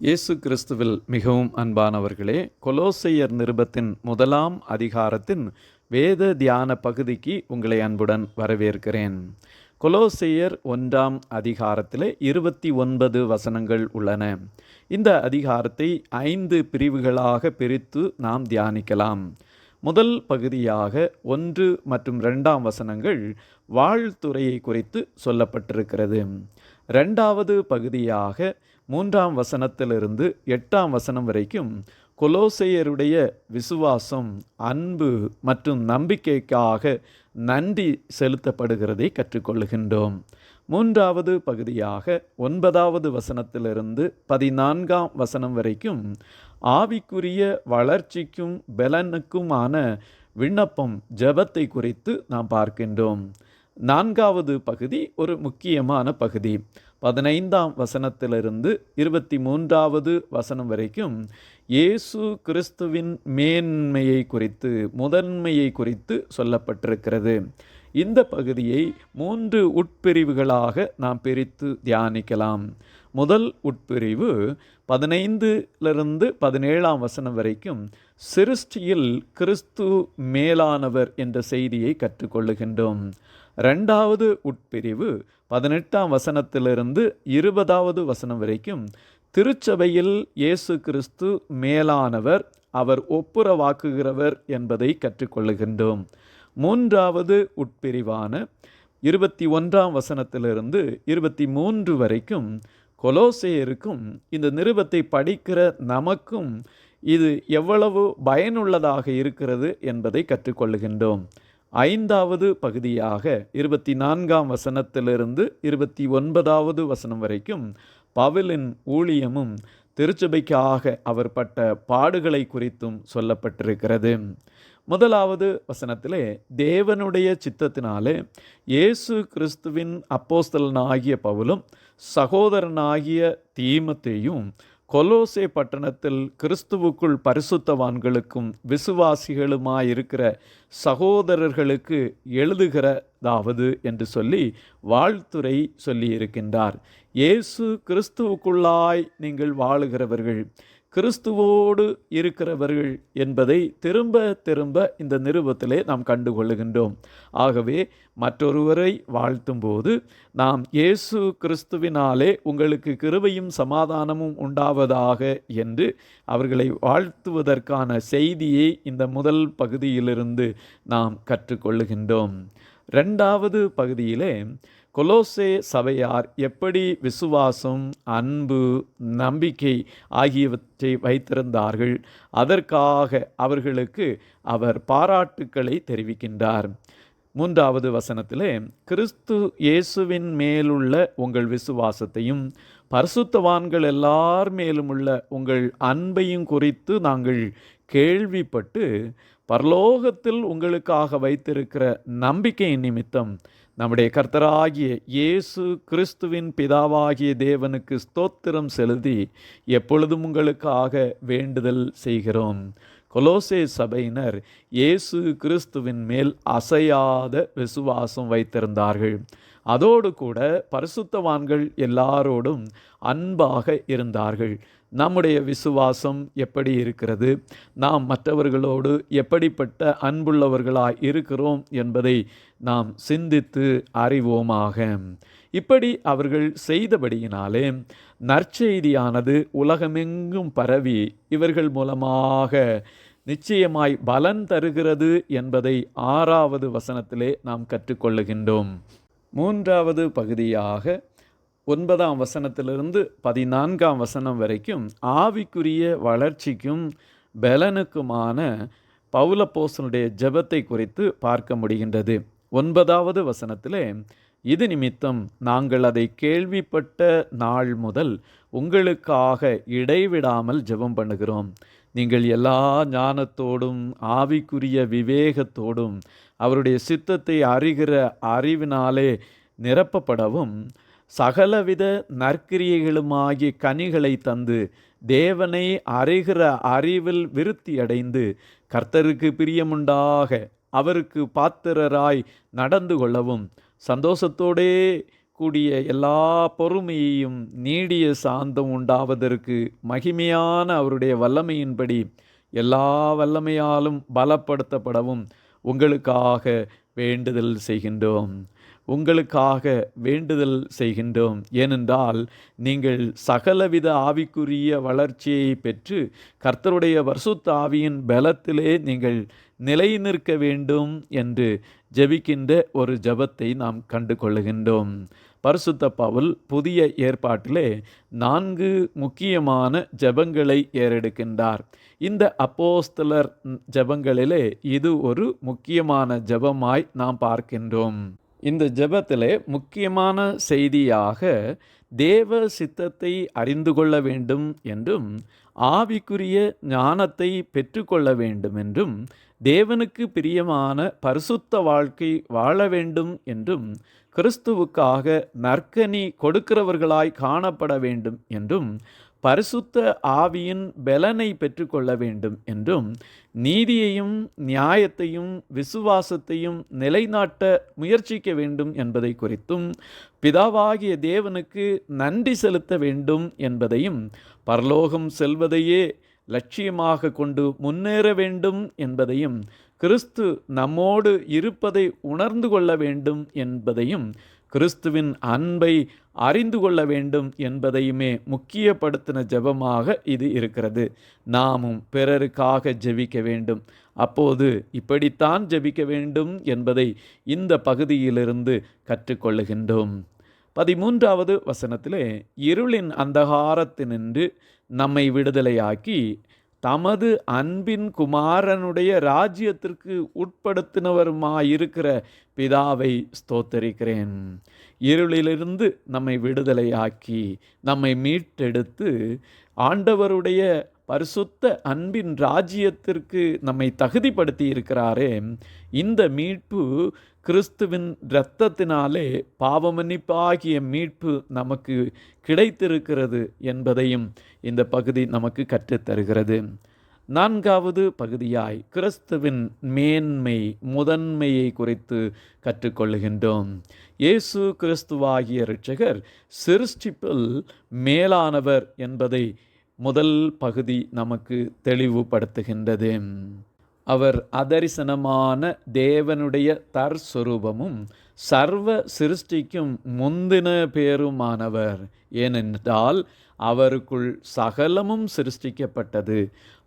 இயேசு கிறிஸ்துவில் மிகவும் அன்பானவர்களே, கொலோசையர் நிருபத்தின் 1ஆம் அதிகாரத்தின் வேத தியான பகுதிக்கு உங்களை அன்புடன் வரவேற்கிறேன். கொலோசையர் 1ஆம் அதிகாரத்தில் 29 வசனங்கள் உள்ளன. இந்த அதிகாரத்தை 5 பிரிவுகளாக பிரித்து நாம் தியானிக்கலாம். முதல் பகுதியாக 1 மற்றும் 2ஆம் வசனங்கள் வாழ்த்துறையை குறித்து சொல்லப்பட்டிருக்கிறது. 2வது பகுதியாக 3ஆம் வசனத்திலிருந்து 8ஆம் வசனம் வரைக்கும் கொலோசையருடைய விசுவாசம், அன்பு மற்றும் நம்பிக்கைக்காக நன்றி செலுத்தப்படுகிறதை கற்றுக்கொள்கின்றோம். 3வது பகுதியாக 9வது வசனத்திலிருந்து 14ஆம் வசனம் வரைக்கும் ஆவிக்குரிய வளர்ச்சிக்கும் பலனுக்குமான விண்ணப்பம், ஜெபத்தை குறித்து நாம் பார்க்கின்றோம். 4வது பகுதி ஒரு முக்கியமான பகுதி. 15ஆம் வசனத்திலிருந்து 23வது வசனம் வரைக்கும் இயேசு கிறிஸ்துவின் மேன்மையை குறித்து, முதன்மையை குறித்து சொல்லப்பட்டிருக்கிறது. இந்த பகுதியை 3 உட்பிரிவுகளாக நாம் பிரித்து தியானிக்கலாம். முதல் உட்பிரிவு 15லிருந்து 17ஆம் வசனம் வரைக்கும் சிருஷ்டியில் கிறிஸ்து மேலானவர் என்ற செய்தியை கற்றுக்கொள்ளுகின்றோம். 2வது உட்பிரிவு 18ஆம் வசனத்திலிருந்து 20வது வசனம் வரைக்கும் திருச்சபையில் இயேசு கிறிஸ்து மேலானவர், அவர் ஒப்புரவாக்குகிறவர் என்பதை கற்றுக்கொள்ளுகின்றோம். 3வது உட்பிரிவான 21ஆம் வசனத்திலிருந்து 23 வரைக்கும் கொலோசையருக்கும் இந்த நிருபத்தை படிக்கிற நமக்கும் இது எவ்வளவு பயனுள்ளதாக இருக்கிறது என்பதை கற்றுக்கொள்ளுகின்றோம். 5வது பகுதியாக 24ஆம் வசனத்திலிருந்து 29வது வசனம் வரைக்கும் பவுலின் ஊழியமும் திருச்சபைக்காக அவர் பட்ட பாடுகளை குறித்தும் சொல்லப்பட்டிருக்கிறது. 1வது வசனத்திலே தேவனுடைய சித்தத்தினாலே இயேசு கிறிஸ்துவின் அப்போஸ்தலனாகிய பவுலும் சகோதரனாகிய தீமோத்தேயும் கொலோசே பட்டணத்தில் கிறிஸ்துவுக்குள் பரிசுத்தவான்களுக்கும் விசுவாசிகளுமாயிருக்கிற சகோதரர்களுக்கு எழுதுகிறதாவது என்று சொல்லி வாழ்த்துரை சொல்லியிருக்கின்றார். இயேசு கிறிஸ்துவுக்குள்ளாய் நீங்கள் வாழுகிறவர்கள், கிறிஸ்துவோடு இருக்கிறவர்கள் என்பதை திரும்ப திரும்ப இந்த நிருபத்திலே நாம் கண்டுகொள்ளுகின்றோம். ஆகவே மற்றொருவரை வாழ்த்தும்போது நாம் இயேசு கிறிஸ்துவினாலே உங்களுக்கு கிருபையும் சமாதானமும் உண்டாவதாக என்று அவர்களை வாழ்த்துவதற்கான செய்தியை இந்த முதல் பகுதியிலிருந்து நாம் கற்றுக்கொள்ளுகின்றோம். 2வது பகுதியிலே கொலோசே சபையார் எப்படி விசுவாசம், அன்பு, நம்பிக்கை ஆகியவற்றை வைத்திருந்தார்கள், அதற்காக அவர்களுக்கு அவர் பாராட்டுக்களை தெரிவிக்கின்றார். 3வது வசனத்திலே கிறிஸ்து இயேசுவின் மேலுள்ள உங்கள் விசுவாசத்தையும் பரிசுத்தவான்கள் எல்லார் மேலுமுள்ள உங்கள் அன்பையும் குறித்து நாங்கள் கேள்விப்பட்டு பரலோகத்தில் உங்களுக்காக வைத்திருக்கிற நம்பிக்கையின் நிமித்தம் நம்முடைய கர்த்தராகிய இயேசு கிறிஸ்துவின் பிதாவாகிய தேவனுக்கு ஸ்தோத்திரம் செலுத்தி எப்பொழுதும் உங்களுக்காக வேண்டுதல் செய்கிறோம். கொலோசே சபையினர் இயேசு கிறிஸ்துவின் மேல் அசையாத விசுவாசம் வைத்திருந்தார்கள். அதோடு கூட பரிசுத்தவான்கள் எல்லாரோடும் அன்பாக இருந்தார்கள். நம்முடைய விசுவாசம் எப்படி இருக்கிறது, நாம் மற்றவர்களோடு எப்படிப்பட்ட அன்புள்ளவர்களாய் இருக்கிறோம் என்பதை நாம் சிந்தித்து அறிவோமாக. இப்படி அவர்கள் செய்தபடியினாலே நற்செய்தியானது உலகமெங்கும் பரவி இவர்கள் மூலமாக நிச்சயமாய் பலன் தருகிறது என்பதை 6வது வசனத்திலே நாம் கற்றுக்கொள்ளுகின்றோம். 3வது பகுதியாக 9ஆம் வசனத்திலிருந்து 14ஆம் வசனம் வரைக்கும் ஆவிக்குரிய வளர்ச்சிக்கும் பலனுக்குமான பவுலப்போஸ்தலனுடைய ஜெபத்தை குறித்து பார்க்க முடிகின்றது. 9வது வசனத்திலே இது நிமித்தம் நாங்கள் அதை கேள்விப்பட்ட நாள் முதல் உங்களுக்காக இடைவிடாமல் ஜெபம் பண்ணுகிறோம். நீங்கள் எல்லா ஞானத்தோடும் ஆவிக்குரிய விவேகத்தோடும் அவருடைய சித்தத்தை அறிகிற அறிவினாலே நிரப்பப்படவும் சகலவித நற்கிரியைகளுமாகிய கனிகளை தந்து தேவனை அறிகிற அறிவில் விருத்தியடைந்து கர்த்தருக்கு பிரியமுண்டாக அவருக்கு பாத்திரராய் நடந்து கொள்ளவும் சந்தோஷத்தோடே கூடிய எல்லா பொறுமையையும் நீடிய சாந்தம் உண்டாவதற்கு மகிமையான அவருடைய வல்லமையின்படி எல்லா வல்லமையாலும் பலப்படுத்தப்படவும் உங்களுக்காக வேண்டுதல் செய்கின்றோம். உங்களுக்காக வேண்டுதல் செய்கின்றோம். ஏனென்றால் நீங்கள் சகலவித ஆவிக்குரிய வளர்ச்சியை பெற்று கர்த்தருடைய பரிசுத்த ஆவியின் பலத்திலே நீங்கள் நிலை நிற்க வேண்டும் என்று ஜெபிக்கின்ற ஒரு ஜெபத்தை நாம் கண்டு கொள்ளுகின்றோம். பரிசுத்த பவுல் புதிய ஏற்பாட்டிலே 4 முக்கியமான ஜெபங்களை ஏறெடுக்கின்றார். இந்த அப்போஸ்தலர் ஜெபங்களிலே இது ஒரு முக்கியமான ஜெபமாய் நாம் பார்க்கின்றோம். இந்த ஜெபத்திலே முக்கியமான செய்தியாக தேவ சித்தத்தை அறிந்து கொள்ள வேண்டும் என்றும் ஆவிக்குரிய ஞானத்தை பெற்றுக்கொள்ள வேண்டும் என்றும் தேவனுக்கு பிரியமான பரிசுத்த வாழ்க்கை வாழ வேண்டும் என்றும் கிறிஸ்துவுக்காக நற்கனி கொடுக்கிறவர்களாய் காணப்பட வேண்டும் என்றும் பரிசுத்த ஆவியின் பலனை பெற்றுக்கொள்ள வேண்டும் என்றும் நீதியையும் நியாயத்தையும் விசுவாசத்தையும் நிலைநாட்ட முயற்சிக்க வேண்டும் என்பதை குறித்தும் பிதாவாகிய தேவனுக்கு நன்றி செலுத்த வேண்டும் என்பதையும் பரலோகம் செல்வதையே லட்சியமாக கொண்டு முன்னேற வேண்டும் என்பதையும் கிறிஸ்து நம்மோடு இருப்பதை உணர்ந்து கொள்ள வேண்டும் என்பதையும் கிறிஸ்துவின் அன்பை அறிந்து கொள்ள வேண்டும் என்பதையுமே முக்கியப்படுத்தின ஜெபமாக இது இருக்கிறது. நாமும் பிறருக்காக ஜெபிக்க வேண்டும். அப்போது இப்படித்தான் ஜெபிக்க வேண்டும் என்பதை இந்த பகுதியிலிருந்து கற்றுக்கொள்ளுகின்றோம். 13வது வசனத்திலே இருளின் அந்தகாரத்தினின்று நம்மை விடுதலையாக்கி தமது அன்பின் குமாரனுடைய ராஜ்யத்திற்கு உட்படுத்தினவருமாயிருக்கிற பிதாவை ஸ்தோத்தரிக்கிறேன். இருளிலிருந்து நம்மை விடுதலையாக்கி நம்மை மீட்டெடுத்து ஆண்டவருடைய பரிசுத்த அன்பின் ராஜ்யத்திற்கு நம்மை தகுதிப்படுத்தி இருக்கிறாரே. இந்த மீட்பு கிறிஸ்துவின் இரத்தத்தினாலே பாவமன்னிப்பாகிய மீட்பு நமக்கு கிடைத்திருக்கிறது என்பதையும் இந்த பகுதி நமக்கு கற்றுத்தருகிறது. 4வது பகுதியாய் கிறிஸ்துவின் மேன்மை முதன்மையை குறித்து கற்றுக்கொள்ளுகின்றோம். இயேசு கிறிஸ்துவாகிய இரட்சகர் சிருஷ்டிப்பில் மேலானவர் என்பதை முதல் பகுதி நமக்கு தெளிவுபடுத்துகின்றது. அவர் அதரிசனமான தேவனுடைய தற்ஸ்வரூபமும் சர்வ சிருஷ்டிக்கும் முந்தின பேருமானவர். ஏனென்றால் அவருக்குள் சகலமும் சிருஷ்டிக்கப்பட்டது.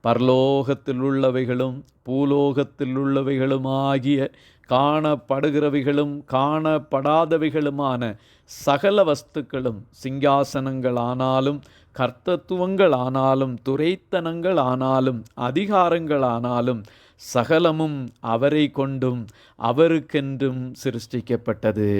பரலோகத்தில் உள்ளவைகளும் பூலோகத்தில் உள்ளவைகளுமாகிய காணப்படுகிறவைகளும் காணப்படாதவைகளுமான சகல வஸ்துக்களும் சிங்காசனங்களானாலும் கர்த்தத்துவங்களானாலும் துரைத்தனங்களானாலும் அதிகாரங்களானாலும் சகலமும் அவரை கொண்டும் அவருக்கென்றும் சிருஷ்டிக்கப்பட்டது.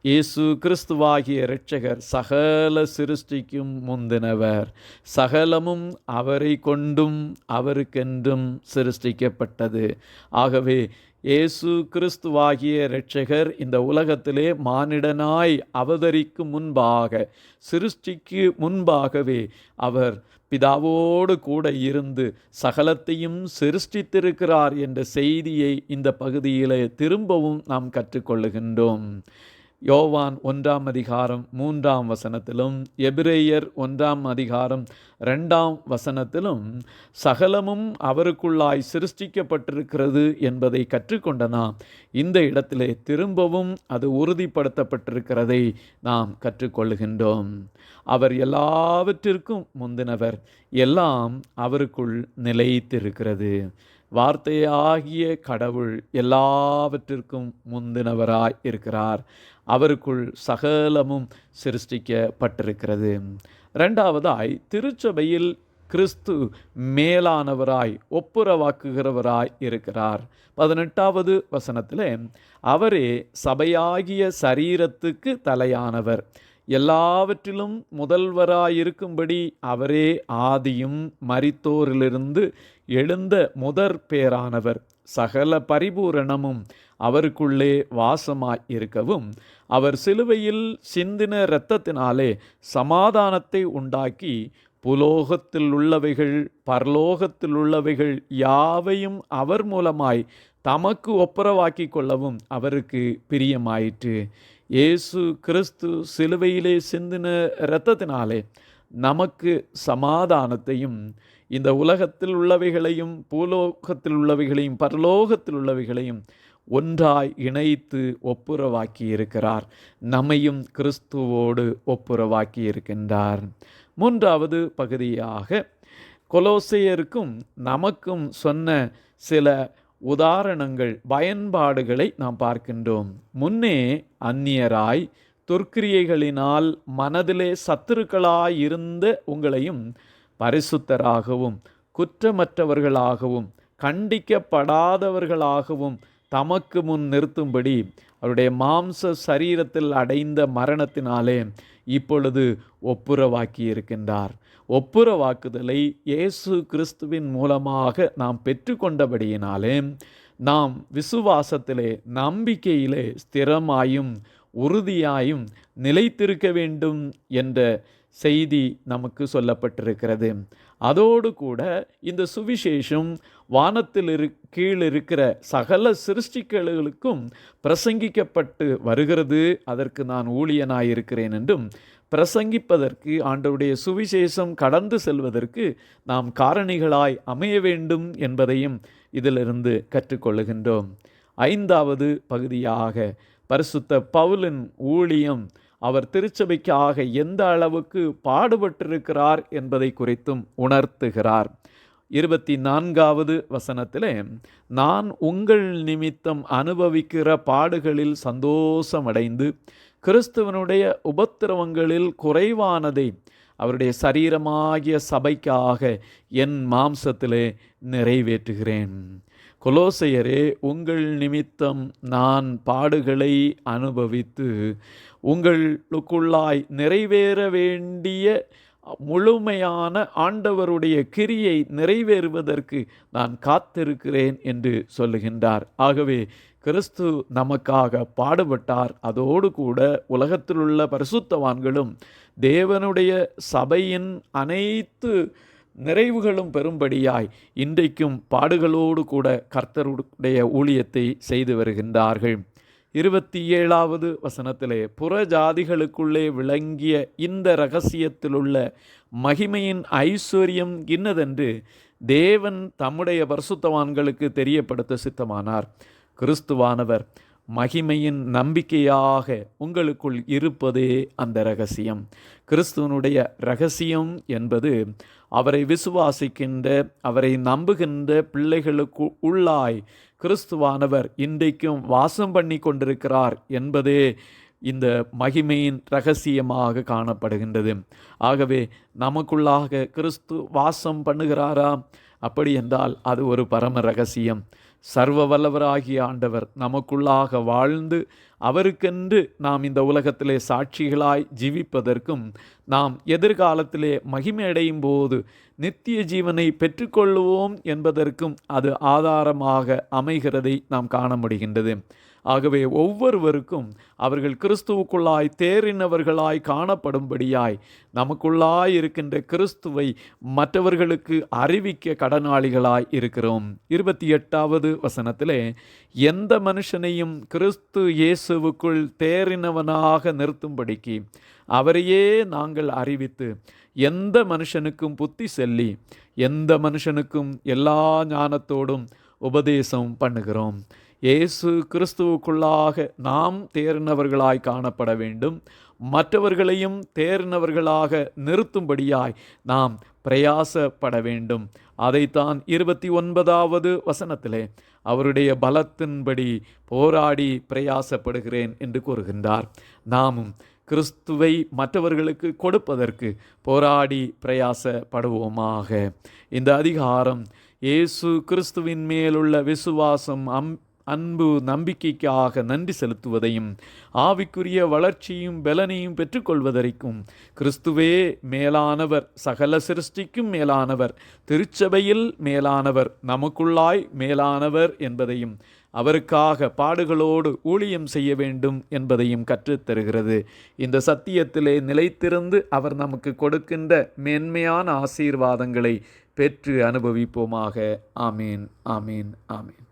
இயேசு கிறிஸ்துவாகிய இரட்சகர் சகல சிருஷ்டிக்கும் முந்தினவர். சகலமும் அவரை கொண்டும் அவருக்கென்றும் சிருஷ்டிக்கப்பட்டது. ஆகவே இயேசு கிறிஸ்துவாகிய இரட்சகர் இந்த உலகத்திலே மானிடனாய் அவதரிக்கும் முன்பாக, சிருஷ்டிக்கு முன்பாகவே அவர் பிதாவோடு கூட இருந்து சகலத்தையும் சிருஷ்டித்திருக்கிறார் என்ற செய்தியை இந்த பகுதியிலே திரும்பவும் நாம் கற்றுக்கொள்ளுகின்றோம். யோவான் 1ஆம் அதிகாரம் 3ஆம் வசனத்திலும் எபிரேயர் 1ஆம் அதிகாரம் 2ஆம் வசனத்திலும் சகலமும் அவருக்குள்ளாய் சிருஷ்டிக்கப்பட்டிருக்கிறது என்பதை கற்றுக்கொண்ட நாம் இந்த இடத்திலே திரும்பவும் அது உறுதிப்படுத்தப்பட்டிருக்கிறதை நாம் கற்றுக்கொள்ளுகின்றோம். அவர் எல்லாவற்றிற்கும் முந்தினவர். எல்லாம் அவருக்குள் நிலைத்திருக்கிறது. வார்த்தையாகிய கடவுள் எல்லாவற்றிற்கும் முந்தினவராய் இருக்கிறார். அவருக்குள் சகலமும் சிருஷ்டிக்கப்பட்டிருக்கிறது. 2வதாய் திருச்சபையில் கிறிஸ்து மேலானவராய் ஒப்புரவாக்குகிறவராய் இருக்கிறார். 18வது வசனத்திலே அவரே சபையாகிய சரீரத்துக்கு தலையானவர். எல்லாவற்றிலும் முதல்வராயிருக்கும்படி அவரே ஆதியும் மரித்தோரிலிருந்து எழுந்த முதற் பேரானவர். சகல பரிபூரணமும் அவருக்குள்ளே வாசமாய் இருக்கவும் அவர் சிலுவையில் சிந்தின இரத்தத்தினாலே சமாதானத்தை உண்டாக்கி புலோகத்தில் உள்ளவைகள் பரலோகத்தில் உள்ளவைகள் யாவையும் அவர் மூலமாய் தமக்கு ஒப்புரவாக்கி கொள்ளவும் அவருக்கு பிரியமாயிற்று. இயேசு கிறிஸ்து சிலுவையிலே சிந்தின இரத்தத்தினாலே நமக்கு சமாதானத்தையும், இந்த உலகத்தில் உள்ளவைகளையும் பூலோகத்தில் உள்ளவைகளையும் பரலோகத்தில் உள்ளவைகளையும் ஒன்றாய் இணைத்து ஒப்புரவாக்கி இருக்கிறார். நம்மையும் கிறிஸ்துவோடு ஒப்புரவாக்கி இருக்கின்றார். மூன்றாவது பகுதியாக கொலோசையருக்கும் நமக்கும் சொன்ன சில உதாரணங்கள், பயன்பாடுகளை நாம் பார்க்கின்றோம். முன்னே அந்நியராய் துர்க்கிரியைகளினால் மனதிலே சத்துருக்களாய் இருந்த உங்களையும் பரிசுத்தராகவும் குற்றமற்றவர்களாகவும் கண்டிக்கப்படாதவர்களாகவும் தமக்கு முன் நிறுத்தும்படி அவருடைய மாம்ச சரீரத்தில் அடைந்த மரணத்தினாலே இப்பொழுது ஒப்புரவாக்கி இருக்கின்றார். ஒப்புரவாக்குதலை இயேசு கிறிஸ்துவின் மூலமாக நாம் பெற்றுக்கொண்டபடியினாலே நாம் விசுவாசத்திலே, நம்பிக்கையிலே ஸ்திரமாயும் உறுதியாயும் நிலைத்திருக்க வேண்டும் என்ற செய்தி நமக்கு சொல்லப்பட்டிருக்கிறது. அதோடு கூட இந்த சுவிசேஷம் வானத்தில் கீழ் இருக்கிற சகல சிருஷ்டிகளுக்கும் பிரசங்கிக்கப்பட்டு வருகிறது. அதற்கு நான் ஊழியனாயிருக்கிறேன் என்றும், பிரசங்கிப்பதற்கு ஆண்டவருடைய சுவிசேஷம் கடந்து செல்வதற்கு நாம் காரணிகளாய் அமைய வேண்டும் என்பதையும் இதிலிருந்து கற்றுக்கொள்ளுகின்றோம். ஐந்தாவது பகுதியாக பரிசுத்த பவுலின் ஊழியம், அவர் திருச்சபைக்காக எந்த அளவுக்கு பாடுபட்டிருக்கிறார் என்பதை குறித்தும் உணர்த்துகிறார். 24வது வசனத்திலே, நான் உங்கள் நிமித்தம் அனுபவிக்கிற பாடுகளில் சந்தோஷமடைந்து கிறிஸ்துவனுடைய உபத்திரவங்களில் குறைவானதை அவருடைய சரீரமாகிய சபைக்காக என் மாம்சத்திலே நிறைவேற்றுகிறேன். கொலோசையரே, உங்கள் நிமித்தம் நான் பாடுகளை அனுபவித்து உங்களுக்குள்ளாய் நிறைவேற வேண்டிய முழுமையான ஆண்டவருடைய கிரியை நிறைவேறுவதற்கு நான் காத்திருக்கிறேன் என்று சொல்லுகின்றார். ஆகவே கிறிஸ்து நமக்காக பாடுபட்டார். அதோடு கூட உலகத்தில் உள்ள பரிசுத்தவான்களும் தேவனுடைய சபையின் அனைத்து நிறைவுகளும் பெறும்படியாய் இன்றைக்கும் பாடுகளோடு கூட கர்த்தருடைய ஊழியத்தை செய்து வருகின்றார்கள். 27வது வசனத்திலே, புறஜாதிகளுக்குள்ளே விளங்கிய இந்த இரகசியத்திலுள்ள மகிமையின் ஐஸ்வர்யம் இன்னதென்று தேவன் தம்முடைய பரிசுத்தவான்களுக்கு தெரியப்படுத்த சித்தமானார். கிறிஸ்துவானவர் மகிமையின் நம்பிக்கையாக உங்களுக்குள் இருப்பதே அந்த இரகசியம். கிறிஸ்துவனுடைய இரகசியம் என்பது அவரை விசுவாசிக்கின்ற, அவரை நம்புகின்ற பிள்ளைகளுக்கு உள்ளாய் கிறிஸ்துவானவர் இன்றைக்கும் வாசம் பண்ணி கொண்டிருக்கிறார் என்பதே இந்த மகிமையின் இரகசியமாக காணப்படுகின்றது. ஆகவே நமக்குள்ளாக கிறிஸ்து வாசம் பண்ணுகிறாரா? அப்படி என்றால் அது ஒரு பரம இரகசியம். சர்வ வல்லவராகிய ஆண்டவர் நமக்குள்ளாக வாழ்ந்து அவருக்கென்று நாம் இந்த உலகத்திலே சாட்சிகளாய் ஜீவிப்பதற்கும், நாம் எதிர்காலத்திலே மகிமை அடையும் போது நித்திய ஜீவனை பெற்றுக்கொள்வோம் என்பதற்கும் அது ஆதாரமாக அமைகிறதை நாம் காண முடிகின்றது. ஆகவே ஒவ்வொருவருக்கும் அவர்கள் கிறிஸ்துவுக்குள்ளாய் தேறினவர்களாய் காணப்படும்படியாய் நமக்குள்ளாய் இருக்கின்ற கிறிஸ்துவை மற்றவர்களுக்கு அறிவிக்க கடனாளிகளாய் இருக்கிறோம். 28வது வசனத்திலே, எந்த மனுஷனையும் கிறிஸ்து இயேசுவுக்குள் தேறினவனாக நிறுத்தும்படிக்கு அவரையே நாங்கள் அறிவித்து எந்த மனுஷனுக்கும் புத்தி சொல்லி எந்த மனுஷனுக்கும் எல்லா ஞானத்தோடும் உபதேசம் பண்ணுகிறோம். இயேசு கிறிஸ்துவுக்குள்ளாக நாம் தேறினவர்களாய் காணப்பட வேண்டும். மற்றவர்களையும் தேறினவர்களாக நிறுத்தும்படியாய் நாம் பிரயாசப்பட வேண்டும். அதைத்தான் 29வது வசனத்திலே அவருடைய பலத்தின்படி போராடி பிரயாசப்படுகிறேன் என்று கூறுகின்றார். நாமும் கிறிஸ்துவை மற்றவர்களுக்கு கொடுப்பதற்கு போராடி பிரயாசப்படுவோமாக. இந்த அதிகாரம் இயேசு கிறிஸ்துவின் மேலுள்ள விசுவாசம், அன்பு, நம்பிக்கைக்காக நன்றி செலுத்துவதையும் ஆவிக்குரிய வளர்ச்சியும் பலனையும் பெற்றுக்கொள்வதற்கும் கிறிஸ்துவே மேலானவர், சகல சிருஷ்டிக்கும் மேலானவர், திருச்சபையில் மேலானவர், நமக்குள்ளாய் மேலானவர் என்பதையும் அவருக்காக பாடுகளோடு ஊழியம் செய்ய வேண்டும் என்பதையும் கற்றுத்தருகிறது. இந்த சத்தியத்திலே நிலைத்திருந்து அவர் நமக்கு கொடுக்கின்ற மேன்மையான ஆசீர்வாதங்களை பெற்று அனுபவிப்போமாக. ஆமீன், ஆமீன், ஆமீன்.